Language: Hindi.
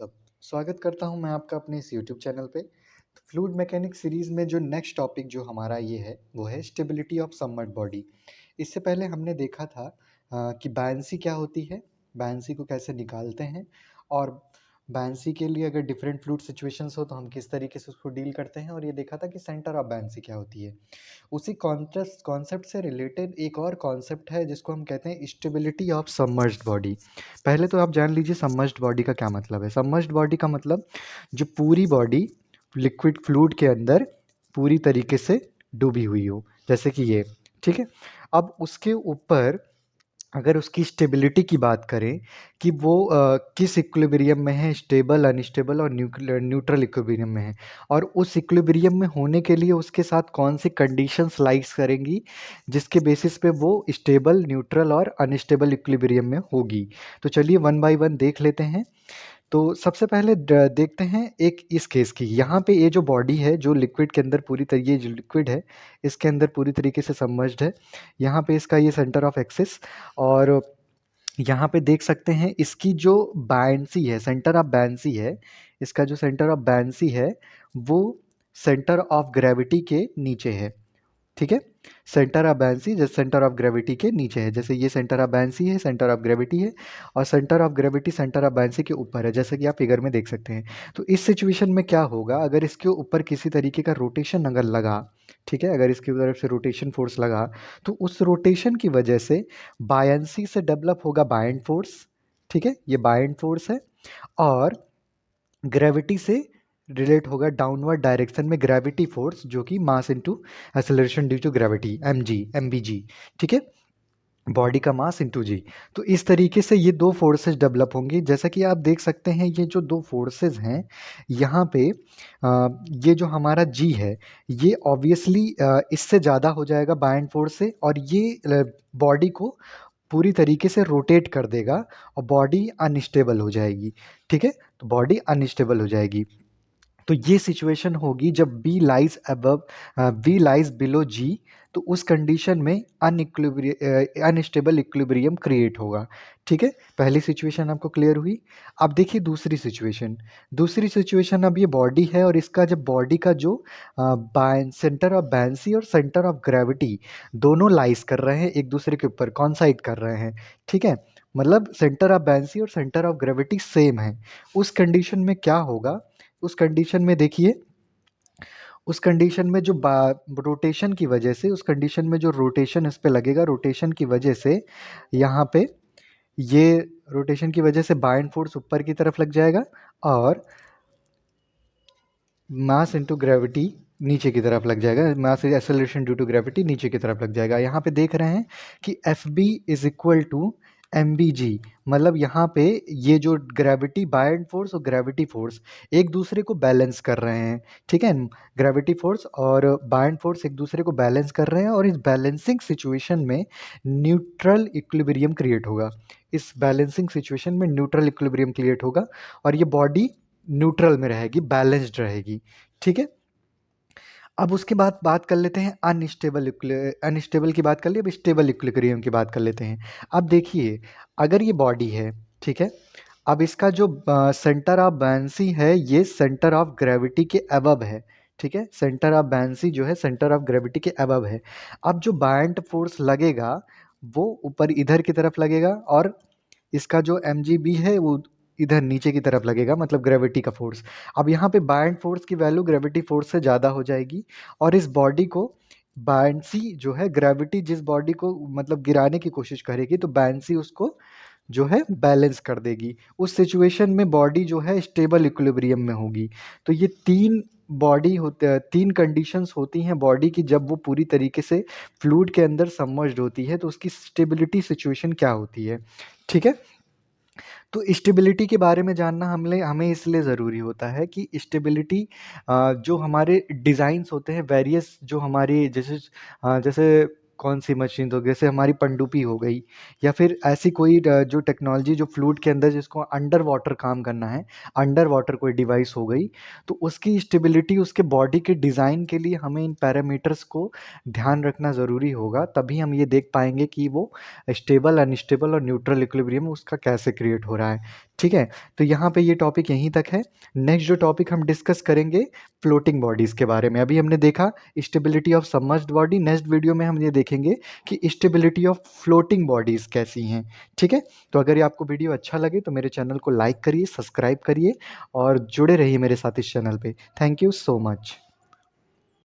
सब। स्वागत करता हूँ मैं आपका अपने इस यूट्यूब चैनल पे। तो फ्लूइड मैकेनिक्स सीरीज़ में जो नेक्स्ट टॉपिक जो हमारा ये है, वो है स्टेबिलिटी ऑफ सबमर्ज्ड बॉडी। इससे पहले हमने देखा था कि बायन्सी क्या होती है, बायन्सी को कैसे निकालते हैं और बायन्सी के लिए अगर डिफरेंट फ्लूइड सिचुएशंस हो तो हम किस तरीके से उसको डील करते हैं, और ये देखा था कि सेंटर ऑफ बायन्सी क्या होती है। उसी कॉन्सेप्ट से रिलेटेड एक और कॉन्सेप्ट है जिसको हम कहते हैं स्टेबिलिटी ऑफ सबमर्ज्ड बॉडी। पहले तो आप जान लीजिए सबमर्ज्ड बॉडी का क्या मतलब है। सबमर्ज्ड बॉडी का मतलब जो पूरी बॉडी लिक्विड फ्लूइड के अंदर पूरी तरीके से डूबी हुई हो, जैसे कि ये, ठीक है। अब उसके ऊपर अगर उसकी स्टेबिलिटी की बात करें कि वो किस इक्विलिब्रियम में है, स्टेबल, अनस्टेबल और न्यूट्रल इक्विलिब्रियम में है, और उस इक्विलिब्रियम में होने के लिए उसके साथ कौन सी कंडीशंस लाइक्स करेंगी जिसके बेसिस पे वो स्टेबल, न्यूट्रल और अनस्टेबल इक्विलिब्रियम में होगी। तो चलिए वन बाय वन देख लेते हैं। तो सबसे पहले देखते हैं एक इस केस की। यहाँ पे ये जो बॉडी है जो लिक्विड के अंदर पूरी तरीके, ये जो लिक्विड है इसके अंदर पूरी तरीके से सबमर्ज्ड है। यहाँ पे इसका ये सेंटर ऑफ एक्सिस, और यहाँ पे देख सकते हैं इसकी जो बायन्सी है, सेंटर ऑफ बायन्सी है, इसका जो सेंटर ऑफ बायन्सी है वो सेंटर ऑफ ग्रेविटी के नीचे है, ठीक है। सेंटर ऑफ बायन्सी जैसे सेंटर ऑफ ग्रेविटी के नीचे है, जैसे ये सेंटर ऑफ बायन्सी है, सेंटर ऑफ ग्रेविटी है, और centre of gravity centre of buoyancy के ऊपर है, जैसे कि आप फिगर में देख सकते हैं। तो इस सिचुएशन में क्या होगा, अगर इसके ऊपर किसी तरीके का रोटेशन अगर लगा, ठीक है, अगर इसकी तरफ से रोटेशन फोर्स लगा, तो उस रोटेशन की वजह से बायन्सी से डेवलप होगा बायन्ड फोर्स, ठीक है, ये बायन्ड फोर्स है। और ग्रेविटी से रिलेट होगा डाउनवर्ड डायरेक्शन में ग्रेविटी फोर्स, जो कि mass into acceleration due to gravity, MBG, ठीक है, बॉडी का मास इनटू जी। तो इस तरीके से ये दो फोर्सेस डेवलप होंगी। जैसा कि आप देख सकते हैं ये जो दो फोर्सेस हैं यहाँ पे, ये जो हमारा जी है ये ऑब्वियसली इससे ज़्यादा हो जाएगा बायन्ड फोर्स से, और ये बॉडी को पूरी तरीके से रोटेट कर देगा और बॉडी अनस्टेबल हो जाएगी, ठीक है। तो बॉडी अनस्टेबल हो जाएगी। तो ये सिचुएशन होगी जब B lies above, B lies below G, तो उस कंडीशन में अनस्टेबल इक्विलिब्रियम क्रिएट होगा, ठीक है। पहली सिचुएशन आपको क्लियर हुई। अब देखिए दूसरी सिचुएशन। दूसरी सिचुएशन, अब ये बॉडी है और इसका जब बॉडी का जो सेंटर ऑफ बायन्सी और सेंटर ऑफ ग्रेविटी दोनों लाइज कर रहे हैं एक दूसरे के ऊपर, कॉन्साइड कर रहे हैं, ठीक है, मतलब सेंटर ऑफ बायन्सी और सेंटर ऑफ ग्रेविटी सेम है। उस कंडीशन में क्या होगा, उस कंडीशन में देखिए, उस कंडीशन में जो रोटेशन की वजह से, उस कंडीशन में जो रोटेशन इस पे लगेगा, रोटेशन की वजह से यहाँ पे ये रोटेशन की वजह से बायन्ड फोर्स ऊपर की तरफ लग जाएगा और मास इनटू ग्रेविटी नीचे की तरफ लग जाएगा, मास एक्सेलरेशन ड्यू टू ग्रेविटी नीचे की तरफ लग जाएगा। यहाँ पे देख रहे हैं कि F B is equal to M B G, मतलब यहाँ पे ये जो ग्रेविटी, बायन्ड फोर्स और ग्रेविटी फोर्स एक दूसरे को बैलेंस कर रहे हैं, ठीक है। ग्रेविटी फोर्स और बायन्ड फोर्स एक दूसरे को बैलेंस कर रहे हैं, और इस बैलेंसिंग सिचुएशन में न्यूट्रल इक्विलिब्रियम क्रिएट होगा। इस बैलेंसिंग सिचुएशन में न्यूट्रल इक्विलिब्रियम क्रिएट होगा और ये बॉडी न्यूट्रल में रहेगी, बैलेंस्ड रहेगी, ठीक है। अब उसके बाद बात कर लेते हैं अनस्टेबल की बात कर ली, अब स्टेबल इक्विलिब्रियम की बात कर लेते हैं। अब देखिए, अगर ये बॉडी है, ठीक है, अब इसका जो सेंटर ऑफ बायन्सी है ये सेंटर ऑफ ग्रेविटी के अबव है, ठीक है, सेंटर ऑफ बायन्सी जो है सेंटर ऑफ ग्रेविटी के अबव है। अब जो बायन्ड फोर्स लगेगा वो ऊपर इधर की तरफ लगेगा, और इसका जो एम है वो इधर नीचे की तरफ लगेगा, मतलब ग्रेविटी का फोर्स। अब यहाँ पे बायन्ड फोर्स की वैल्यू ग्रेविटी फोर्स से ज़्यादा हो जाएगी, और इस बॉडी को बायन्सी जो है, ग्रेविटी जिस बॉडी को मतलब गिराने की कोशिश करेगी तो बायन्सी उसको जो है बैलेंस कर देगी। उस सिचुएशन में बॉडी जो है स्टेबल इक्विलिब्रियम में होगी। तो ये तीन बॉडी होते हैं, तीन कंडीशंस होती हैं बॉडी की जब वो पूरी तरीके से फ्लूइड के अंदर सबमर्ज्ड होती है, तो उसकी स्टेबिलिटी सिचुएशन क्या होती है, ठीक है। तो स्टेबिलिटी के बारे में जानना हमें इसलिए ज़रूरी होता है कि स्टेबिलिटी जो हमारे डिज़ाइंस होते हैं वेरियस, जो हमारी जैसे कौन सी मशीन, तो जैसे हमारी पनडुब्बी हो गई, या फिर ऐसी कोई जो टेक्नोलॉजी जो फ्लूइड के अंदर जिसको अंडर वाटर काम करना है, अंडर वाटर कोई डिवाइस हो गई, तो उसकी स्टेबिलिटी, उसके बॉडी के डिज़ाइन के लिए हमें इन पैरामीटर्स को ध्यान रखना ज़रूरी होगा। तभी हम ये देख पाएंगे कि वो स्टेबल, अनस्टेबल और न्यूट्रल इक्विलिब्रियम उसका कैसे क्रिएट हो रहा है, ठीक है? तो यहाँ पे ये टॉपिक यहीं तक है। नेक्स्ट जो टॉपिक हम डिस्कस करेंगे फ्लोटिंग बॉडीज़ के बारे में। अभी हमने देखा stability of submerged body, next video में हम ये देखेंगे कि स्टेबिलिटी ऑफ फ्लोटिंग बॉडीज़ कैसी हैं, ठीक है? तो अगर ये आपको वीडियो अच्छा लगे तो मेरे चैनल को लाइक करिए, सब्सक्राइब करिए और जुड़े रहिए मेरे साथ इस चैनल पे। Thank you so much.